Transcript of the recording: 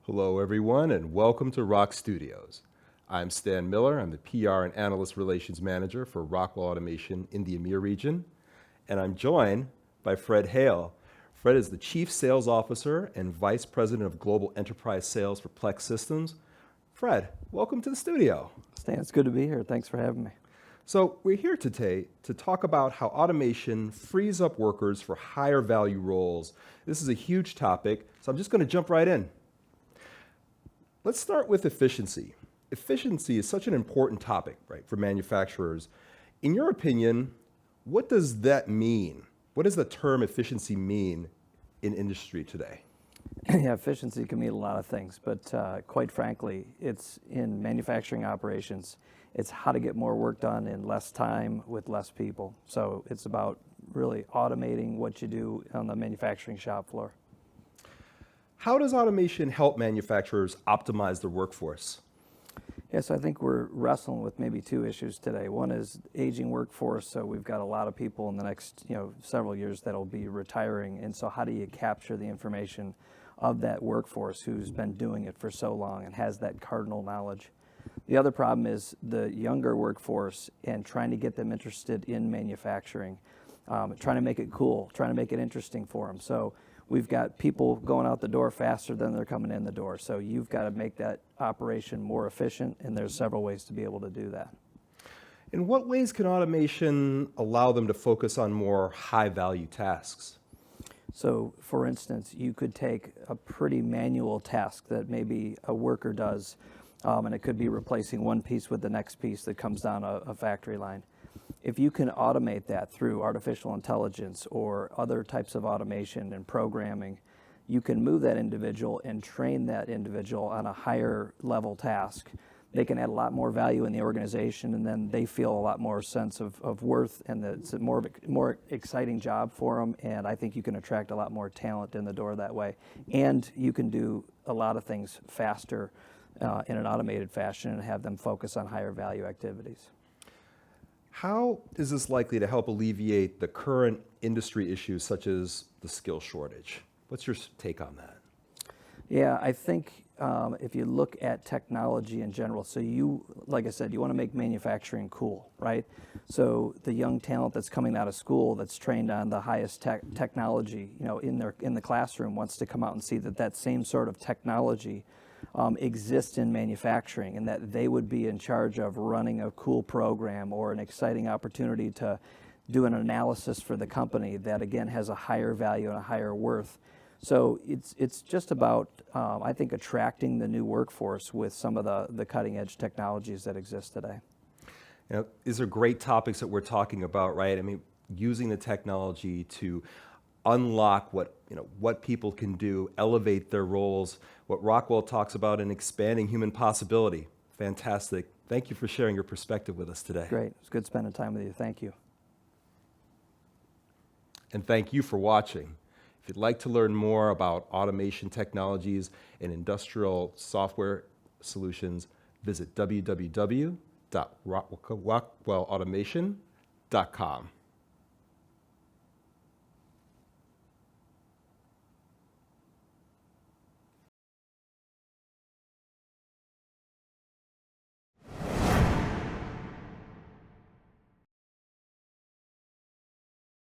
Hello, everyone, and welcome to ROKStudios. I'm Stan Miller. I'm the PR and Analyst Relations Manager for Rockwell Automation in the EMEA region, and I'm joined by Fred Hehl. Fred is the Chief Sales Officer and Vice President of Global Enterprise Sales for Plex Systems. Fred, welcome to the studio. Stan, it's good to be here. Thanks for having me. So we're here today to talk about how automation frees up workers for higher value roles. This is a huge topic, so I'm just going to jump right in. Let's start with efficiency. Efficiency is such an important topic, right, for manufacturers. In your opinion, what does that mean? What does the term efficiency mean in industry today? Yeah, efficiency can mean a lot of things, but quite frankly, it's in manufacturing operations. It's how to get more work done in less time with less people. So it's about really automating what you do on the manufacturing shop floor. How does automation help manufacturers optimize their workforce? Yes, I think we're wrestling with maybe two issues today. One is aging workforce, so we've got a lot of people in the next several years that'll be retiring, and so how do you capture the information of that workforce who's been doing it for so long and has that cardinal knowledge? The other problem is the younger workforce and trying to get them interested in manufacturing, trying to make it cool, trying to make it interesting for them. So we've got people going out the door faster than they're coming in the door. So you've got to make that operation more efficient, and there's several ways to be able to do that. In what ways can automation allow them to focus on more high-value tasks? So, for instance, you could take a pretty manual task that maybe a worker does, and it could be replacing one piece with the next piece that comes down a factory line. If you can automate that through artificial intelligence or other types of automation and programming, you can move that individual and train that individual on a higher level task. They can add a lot more value in the organization, and then they feel a lot more sense of worth, and that it's a more exciting job for them, and I think you can attract a lot more talent in the door that way. And you can do a lot of things faster in an automated fashion and have them focus on higher value activities. How is this likely to help alleviate the current industry issues such as the skill shortage? What's your take on that? Yeah, I think if you look at technology in general, so like I said, you want to make manufacturing cool, right? So the young talent that's coming out of school that's trained on the highest technology, in the classroom wants to come out and see that same sort of technology exist in manufacturing, and that they would be in charge of running a cool program or an exciting opportunity to do an analysis for the company that again has a higher value and a higher worth. So it's just about I think attracting the new workforce with some of the cutting edge technologies that exist today. These are great topics that we're talking about, right? I mean, using the technology to unlock what people can do, elevate their roles, what Rockwell talks about in expanding human possibility. Fantastic. Thank you for sharing your perspective with us today. Great. It's good spending time with you. Thank you. And thank you for watching. If you'd like to learn more about automation technologies and industrial software solutions, visit www.rockwellautomation.com.